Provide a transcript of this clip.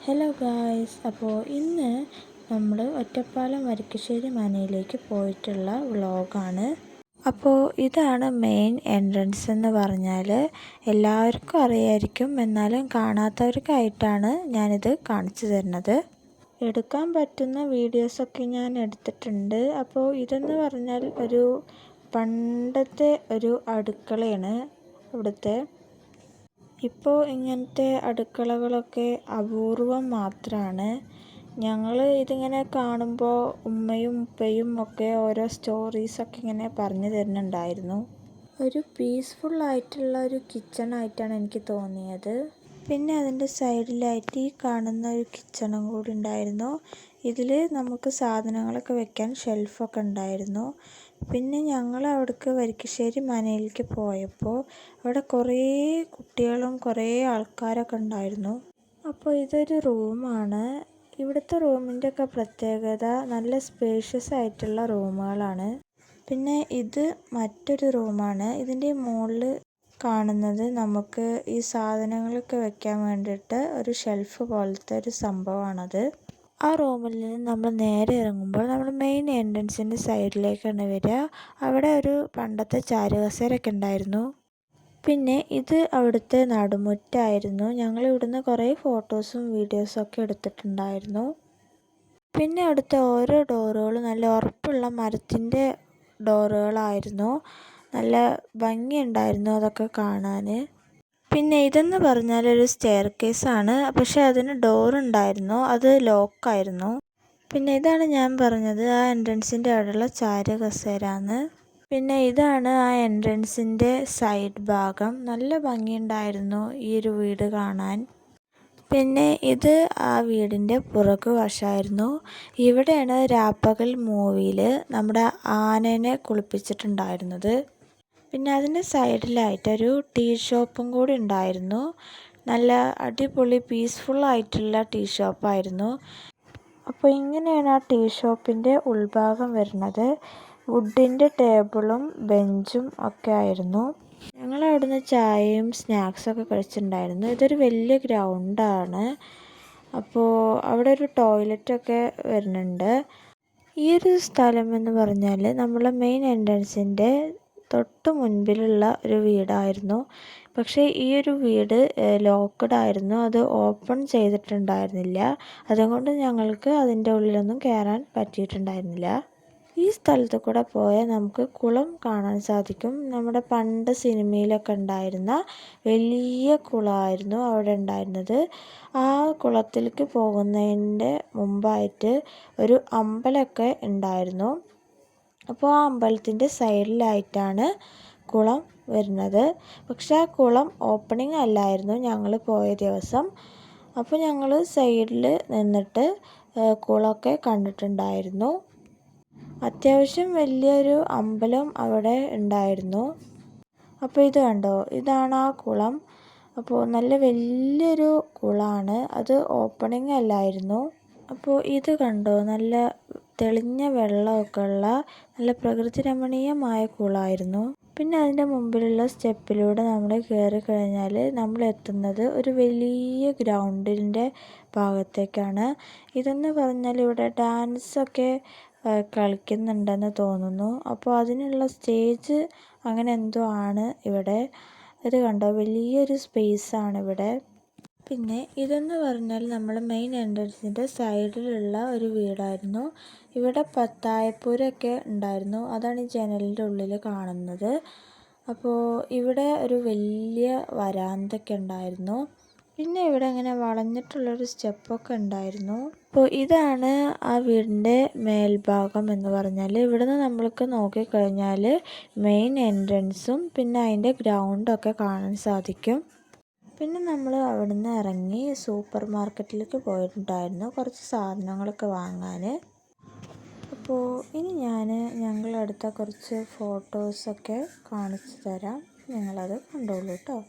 Hello guys, അപ്പോൾ ഇന്ന് നമ്മൾ ഒറ്റപ്പാലം വരിക്കശ്ശേരി മനയിലേക്ക് പോയിട്ടുള്ള വ്ളോഗാണ്. അപ്പോൾ ഇതാണ് മെയിൻ എൻട്രൻസ് എന്ന് പറഞ്ഞാൽ എല്ലാവർക്കും അറിയായിരിക്കും, എന്നാലും കാണാത്തവർക്കായിട്ടാണ് ഞാനിത് കാണിച്ചു തരുന്നത്. എടുക്കാൻ പറ്റുന്ന വീഡിയോസൊക്കെ ഞാൻ എടുത്തിട്ടുണ്ട്. അപ്പോൾ ഇതെന്ന് പറഞ്ഞാൽ ഒരു പണ്ടത്തെ ഒരു അടുക്കളയാണ് ഇവിടുത്തെ. ഇപ്പോൾ ഇങ്ങനത്തെ അടുക്കളകളൊക്കെ അപൂർവം മാത്രമാണ്. ഞങ്ങൾ ഇതിങ്ങനെ കാണുമ്പോൾ ഉമ്മയും ഉപ്പയും ഒക്കെ ഓരോ സ്റ്റോറീസൊക്കെ ഇങ്ങനെ പറഞ്ഞു തരുന്നുണ്ടായിരുന്നു. ഒരു പീസ്ഫുള്ളായിട്ടുള്ള ഒരു കിച്ചണായിട്ടാണ് എനിക്ക് തോന്നിയത്. പിന്നെ അതിൻ്റെ സൈഡിലായിട്ട് ഈ കാണുന്ന ഒരു കിച്ചണും കൂടി ഉണ്ടായിരുന്നു. ഇതിൽ നമുക്ക് സാധനങ്ങളൊക്കെ വെക്കാൻ ഷെൽഫൊക്കെ ഉണ്ടായിരുന്നു. പിന്നെ ഞങ്ങൾ അവിടേക്ക് വരിക്കശ്ശേരി മനയിലേക്ക് പോയപ്പോൾ അവിടെ കുറേ കുട്ടികളും കുറേ ആൾക്കാരൊക്കെ ഉണ്ടായിരുന്നു. അപ്പോൾ ഇതൊരു റൂമാണ്. ഇവിടുത്തെ റൂമിൻ്റെ ഒക്കെ പ്രത്യേകത നല്ല സ്പേഷ്യസ് ആയിട്ടുള്ള റൂമുകളാണ്. പിന്നെ ഇത് മറ്റൊരു റൂമാണ്. ഇതിൻ്റെ മുകളിൽ കാണുന്നത് നമുക്ക് ഈ സാധനങ്ങളൊക്കെ വെക്കാൻ വേണ്ടിയിട്ട് ഒരു ഷെൽഫ് പോലത്തെ ഒരു സംഭവമാണത്. ആ റൂമിൽ നിന്ന് നമ്മൾ നേരെ ഇറങ്ങുമ്പോൾ നമ്മൾ മെയിൻ എൻട്രൻസിൻ്റെ സൈഡിലേക്കാണ് വരിക. അവിടെ ഒരു പണ്ടത്തെ ചാരുകസേരയൊക്കെ ഉണ്ടായിരുന്നു. പിന്നെ ഇത് അവിടുത്തെ നടുമുറ്റായിരുന്നു. ഞങ്ങൾ ഇവിടുന്ന് കുറേ ഫോട്ടോസും വീഡിയോസും ഒക്കെ എടുത്തിട്ടുണ്ടായിരുന്നു. പിന്നെ അവിടുത്തെ ഓരോ ഡോറുകളും നല്ല ഉറപ്പുള്ള മരത്തിൻ്റെ ഡോറുകളായിരുന്നു. നല്ല ഭംഗിയുണ്ടായിരുന്നു അതൊക്കെ കാണാൻ. പിന്നെ ഇതെന്ന് പറഞ്ഞാൽ ഒരു സ്റ്റെയർ കേസാണ്, പക്ഷെ അതിന് ഡോറുണ്ടായിരുന്നു, അത് ലോക്കായിരുന്നു. പിന്നെ ഇതാണ് ഞാൻ പറഞ്ഞത് ആ എൻട്രൻസിൻ്റെ അവിടെയുള്ള ചാരു കസേരയാണ്. പിന്നെ ഇതാണ് ആ എൻട്രൻസിൻ്റെ സൈഡ് ഭാഗം. നല്ല ഭംഗിയുണ്ടായിരുന്നു ഈ ഒരു വീട് കാണാൻ. പിന്നെ ഇത് ആ വീടിൻ്റെ പുറകുവശമായിരുന്നു. ഇവിടെയാണ് രാപ്പകൽ മൂവിയിൽ നമ്മുടെ ആനേനെ കുളിപ്പിച്ചിട്ടുണ്ടായിരുന്നത്. പിന്നെ അതിൻ്റെ സൈഡിലായിട്ടൊരു ടീ ഷോപ്പും കൂടി ഉണ്ടായിരുന്നു. നല്ല അടിപൊളി പീസ്ഫുള്ളായിട്ടുള്ള ടീ ഷോപ്പായിരുന്നു. അപ്പോൾ ഇങ്ങനെയാണ് ആ ടീ ഷോപ്പിൻ്റെ ഉൾഭാഗം വരുന്നത്. വുഡിൻ്റെ ടേബിളും ബെഞ്ചും ഒക്കെ ആയിരുന്നു. ഞങ്ങൾ അവിടുന്ന് ചായയും സ്നാക്സൊക്കെ കഴിച്ചിട്ടുണ്ടായിരുന്നു. ഇതൊരു വലിയ ഗ്രൗണ്ടാണ്. അപ്പോൾ അവിടെ ഒരു ടോയ്ലറ്റൊക്കെ വരുന്നുണ്ട്. ഈ ഒരു സ്ഥലം എന്ന് പറഞ്ഞാൽ നമ്മളെ മെയിൻ എൻട്രൻസിൻ്റെ തൊട്ട് മുൻപിലുള്ള ഒരു വീടായിരുന്നു. പക്ഷേ ഈ ഒരു വീട് ലോക്ക്ഡ് ആയിരുന്നു, അത് ഓപ്പൺ ചെയ്തിട്ടുണ്ടായിരുന്നില്ല. അതുകൊണ്ട് ഞങ്ങൾക്ക് അതിൻ്റെ ഉള്ളിലൊന്നും കയറാൻ പറ്റിയിട്ടുണ്ടായിരുന്നില്ല. ഈ സ്ഥലത്ത് കൂടെ പോയാൽ നമുക്ക് കുളം കാണാൻ സാധിക്കും. നമ്മുടെ പണ്ട് സിനിമയിലൊക്കെ ഉണ്ടായിരുന്ന വലിയ കുളമായിരുന്നു അവിടെ ഉണ്ടായിരുന്നത്. ആ കുളത്തിലേക്ക് പോകുന്നതിൻ്റെ മുമ്പായിട്ട് ഒരു അമ്പലമൊക്കെ ഉണ്ടായിരുന്നു. അപ്പോൾ ആ അമ്പലത്തിൻ്റെ സൈഡിലായിട്ടാണ് കുളം വരുന്നത്. പക്ഷെ ആ കുളം ഓപ്പണിംഗ് അല്ലായിരുന്നു ഞങ്ങൾ പോയ ദിവസം. അപ്പോൾ ഞങ്ങൾ സൈഡിൽ നിന്നിട്ട് കുളമൊക്കെ കണ്ടിട്ടുണ്ടായിരുന്നു. അത്യാവശ്യം വലിയൊരു അമ്പലം അവിടെ ഉണ്ടായിരുന്നു. അപ്പോൾ ഇത് കണ്ടോ, ഇതാണ് ആ കുളം. അപ്പോൾ നല്ല വലിയൊരു കുളമാണ്, അത് ഓപ്പണിംഗ് അല്ലായിരുന്നു. അപ്പോൾ ഇത് കണ്ടോ, നല്ല തെളിഞ്ഞ വെള്ളമൊക്കെ ഉള്ള നല്ല പ്രകൃതി രമണീയമായ കുളമായിരുന്നു. പിന്നെ അതിൻ്റെ മുമ്പിലുള്ള സ്റ്റെപ്പിലൂടെ നമ്മൾ കയറി കഴിഞ്ഞാൽ നമ്മൾ എത്തുന്നത് ഒരു വലിയ ഗ്രൗണ്ടിൻ്റെ ഭാഗത്തേക്കാണ്. ഇതെന്ന് പറഞ്ഞാൽ ഇവിടെ ഡാൻസൊക്കെ കളിക്കുന്നുണ്ടെന്ന് തോന്നുന്നു. അപ്പോൾ അതിനുള്ള സ്റ്റേജ് അങ്ങനെ എന്തോ ആണ് ഇവിടെ. ഇത് കണ്ടോ, വലിയൊരു സ്പേസാണ് ഇവിടെ. പിന്നെ ഇതെന്ന് പറഞ്ഞാൽ നമ്മൾ മെയിൻ എൻട്രൻസിൻ്റെ സൈഡിലുള്ള ഒരു വീടായിരുന്നു. ഇവിടെ പത്തായപ്പൂരൊക്കെ ഉണ്ടായിരുന്നു, അതാണ് ഈ ജനലിൻ്റെ ഉള്ളിൽ കാണുന്നത്. അപ്പോൾ ഇവിടെ ഒരു വലിയ വരാന്തൊക്കെ ഉണ്ടായിരുന്നു. പിന്നെ ഇവിടെ ഇങ്ങനെ വളഞ്ഞിട്ടുള്ളൊരു സ്റ്റെപ്പൊക്കെ ഉണ്ടായിരുന്നു. അപ്പോൾ ഇതാണ് ആ വീടിൻ്റെ മേൽഭാഗം എന്ന് പറഞ്ഞാൽ. ഇവിടുന്ന് നമ്മൾക്ക് നോക്കിക്കഴിഞ്ഞാൽ മെയിൻ എൻട്രൻസും പിന്നെ അതിൻ്റെ ഗ്രൗണ്ടൊക്കെ കാണാൻ സാധിക്കും. പിന്നെ നമ്മൾ അവിടുന്ന് ഇറങ്ങി സൂപ്പർ മാർക്കറ്റിലേക്ക് പോയിട്ടുണ്ടായിരുന്നു കുറച്ച് സാധനങ്ങളൊക്കെ വാങ്ങാൻ. അപ്പോൾ ഇനി ഞങ്ങളെടുത്ത കുറച്ച് ഫോട്ടോസൊക്കെ കാണിച്ചു തരാം, നിങ്ങളത് കണ്ടോളൂ കേട്ടോ.